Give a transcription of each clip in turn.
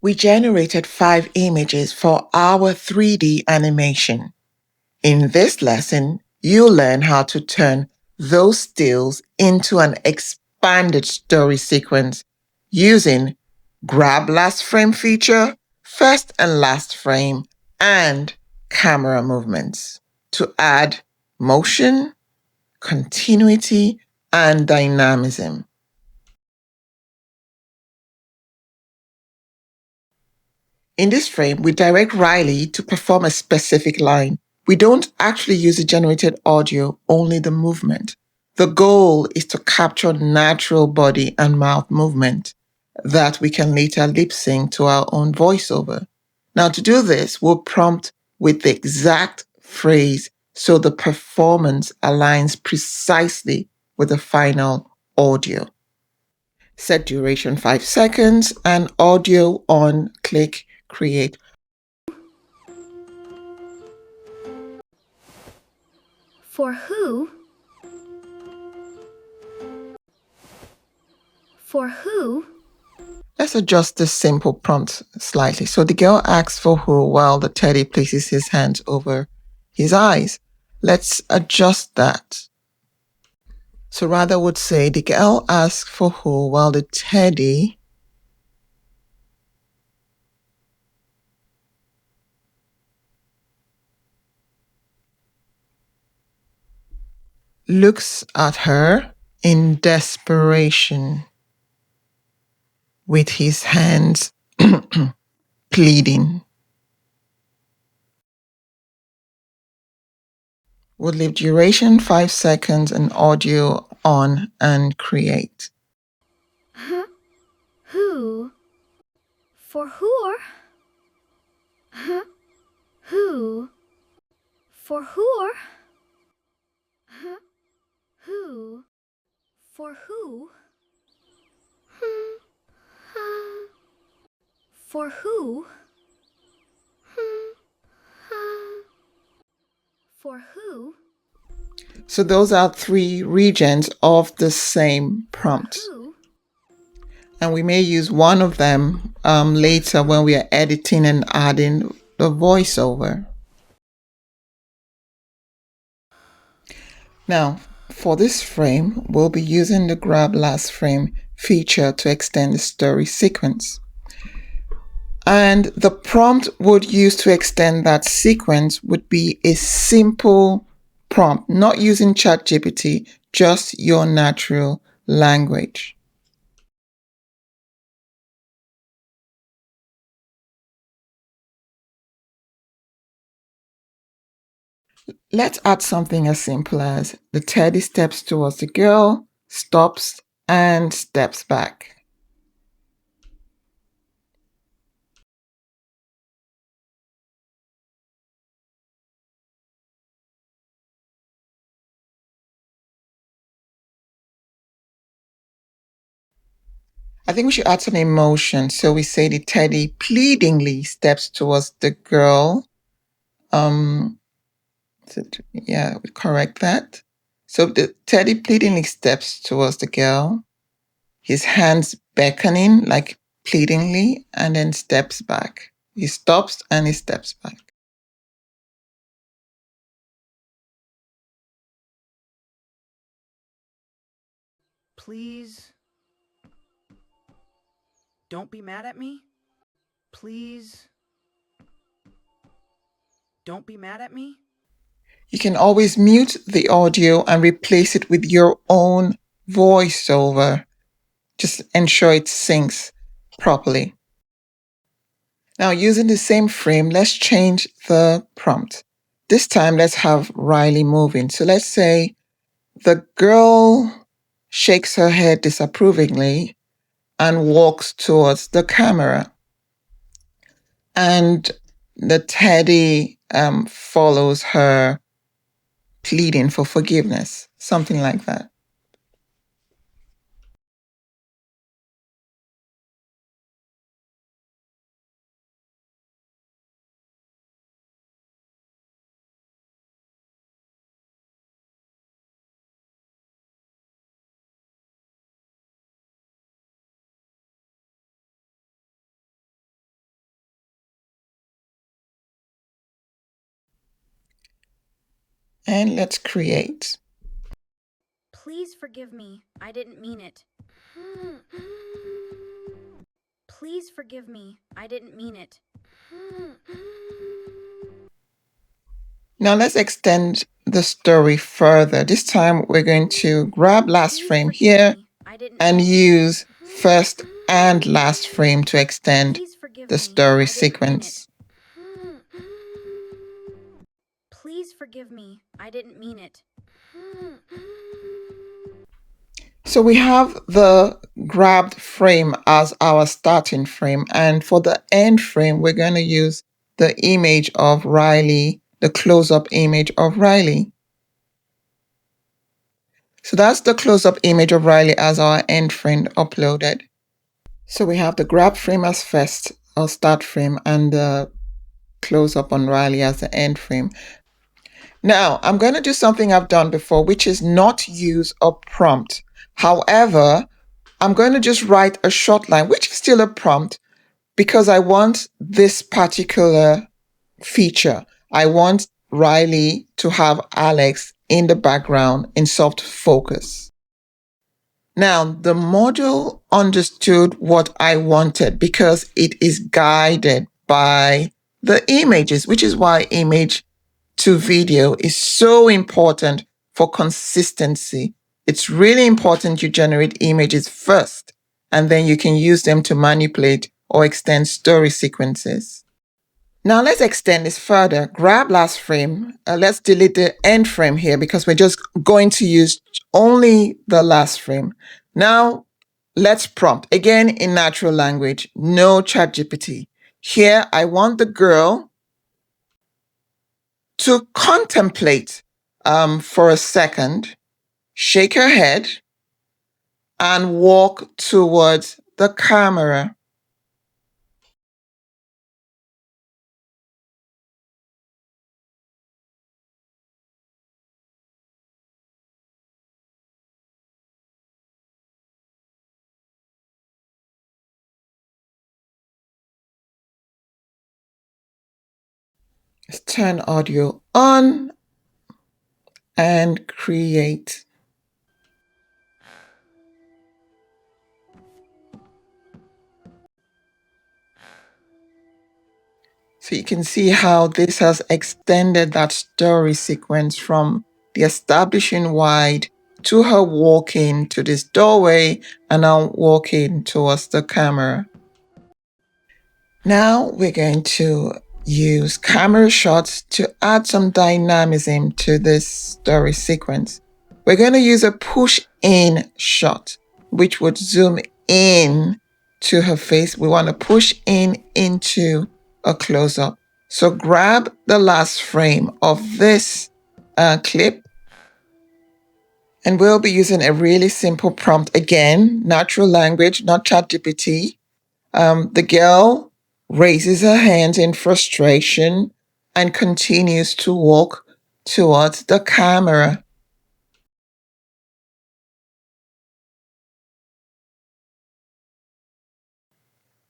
We generated 5 images for our 3D animation. In this lesson, you'll learn how to turn those stills into an expanded story sequence using grab last frame feature, first and last frame, and camera movements to add motion, continuity, and dynamism. In this frame, we direct Riley to perform a specific line. We don't actually use the generated audio, only the movement. The goal is to capture natural body and mouth movement that we can later lip sync to our own voiceover. Now, to do this, we'll prompt with the exact phrase so the performance aligns precisely with the final audio. Set duration 5 seconds and audio on, click create. For who? For who? Let's adjust this simple prompt slightly. So the girl asks for who while the teddy places his hands over his eyes. Let's adjust that. So rather would say the girl asks for who while the teddy looks at her in desperation with his hands pleading. We'll leave duration 5 seconds and audio on and create. Huh? Who? For who? Huh? Who? For who? Huh? Who? For who? For who? For who? So those are 3 regions of the same prompt. Who? And we may use one of them later when we are editing and adding the voiceover. Now, for this frame, we'll be using the grab last frame feature to extend the story sequence. And the prompt would use to extend that sequence would be a simple prompt, not using ChatGPT, just your natural language. Let's add something as simple as the teddy steps towards the girl, stops, and steps back. I think we should add some emotion. So we say the teddy pleadingly steps towards the girl. Yeah, we correct that. So the teddy pleadingly steps towards the girl, his hands beckoning like pleadingly, and then steps back. He stops and he steps back. Please don't be mad at me. Please don't be mad at me. You can always mute the audio and replace it with your own voiceover. Just ensure it syncs properly. Now, using the same frame, let's change the prompt. This time, let's have Riley moving. So let's say the girl shakes her head disapprovingly and walks towards the camera. And the teddy follows her, pleading for forgiveness, something like that. And let's create. Please forgive me. I didn't mean it. Please forgive me. I didn't mean it. Now let's extend the story further. This time we're going to grab last Please frame forgive here me. I didn't and mean it. use first and last frame to extend Please forgive the me. story I didn't mean sequence. it. Please forgive me. I didn't mean it. So we have the grabbed frame as our starting frame, and for the end frame we're going to use the image of Riley, the close-up image of Riley. So that's the close-up image of Riley as our end frame uploaded. So we have the grab frame as first or start frame and the close-up on Riley as the end frame. Now I'm going to do something I've done before, which is not use a prompt. However, I'm going to just write a short line, which is still a prompt, because I want this particular feature. I want Riley to have Alex in the background in soft focus. Now, the module understood what I wanted because it is guided by the images, which is why image to video is so important for consistency. It's really important you generate images first, and then you can use them to manipulate or extend story sequences. Now let's extend this further. Grab last frame. Let's delete the end frame here because we're just going to use only the last frame. Now let's prompt. Again, in natural language, no ChatGPT. Here, I want the girl to contemplate for a second, shake her head, and walk towards the camera. Let's turn audio on and create. So you can see how this has extended that story sequence from the establishing wide to her walking to this doorway and now walking towards the camera. Now we're going to use camera shots to add some dynamism to this story sequence. We're going to use a push in shot, which would zoom in to her face. We want to push in into a close-up. So grab the last frame of this clip, and we'll be using a really simple prompt again, natural language, not ChatGPT. The girl raises her hands in frustration and continues to walk towards the camera.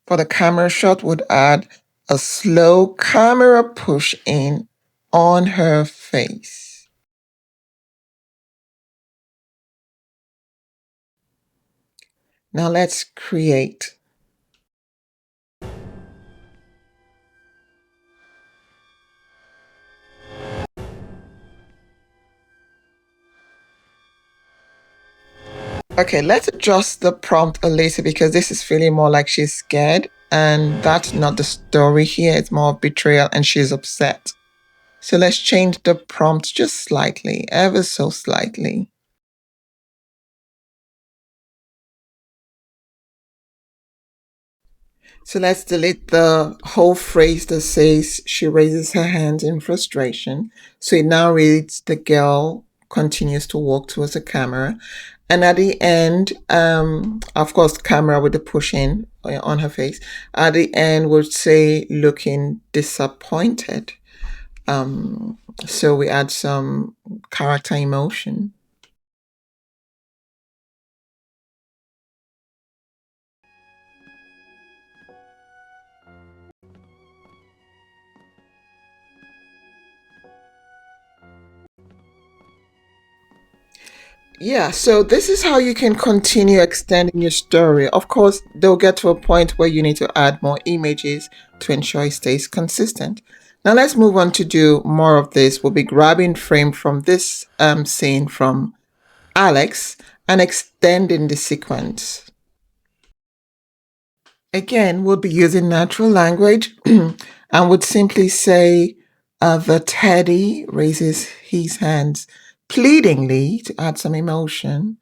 For the camera shot, would add a slow camera push in on her face. Now let's create. Okay, let's adjust the prompt a little because this is feeling more like she's scared, and that's not the story here. It's more of betrayal and she's upset. So let's change the prompt just slightly, ever so slightly. So let's delete the whole phrase that says she raises her hands in frustration. So it now reads, the girl continues to walk towards the camera. And at the end, of course, camera with the push in on her face. At the end, would say looking disappointed. So we add some character emotion. Yeah, so this is how you can continue extending your story. Of course, they'll get to a point where you need to add more images to ensure it stays consistent. Now let's move on to do more of this. We'll be grabbing frame from this scene from Alex and extending the sequence. Again, we'll be using natural language and would simply say the Teddy raises his hands pleadingly to add some emotion,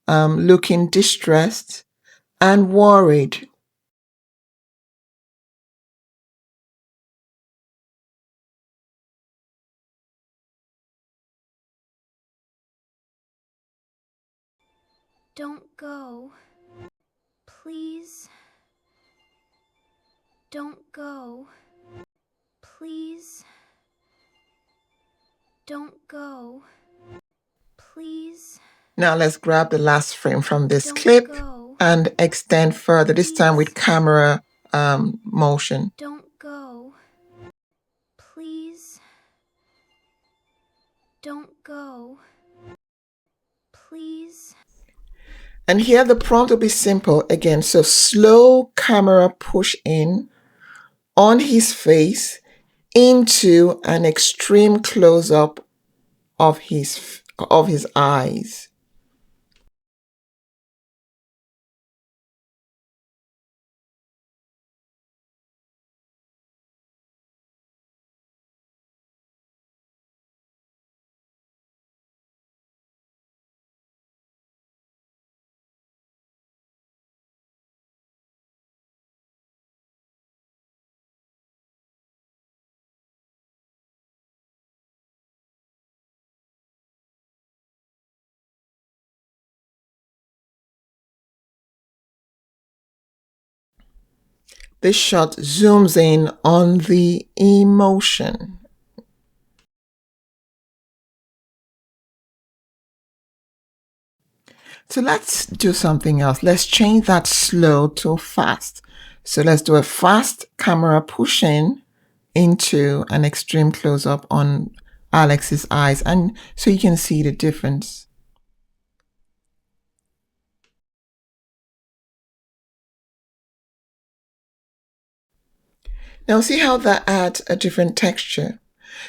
looking distressed and worried. Don't go. Please. Don't go. Please. Don't go. Please. Now let's grab the last frame from this Don't clip go. and extend further, this time with camera motion. Don't go. Please. Don't go. Please. And here the prompt will be simple again. So slow camera push in on his face into an extreme close up of his eyes. This shot zooms in on the emotion. So let's do something else. Let's change that slow to fast. So let's do a fast camera push in into an extreme close up on Alex's eyes, and so you can see the difference. Now see how that adds a different texture.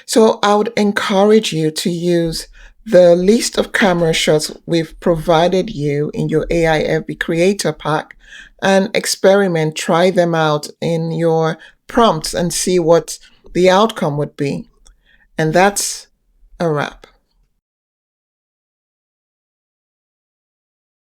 So I would encourage you to use the list of camera shots we've provided you in your AIFB Creator Pack and experiment, try them out in your prompts and see what the outcome would be. And that's a wrap.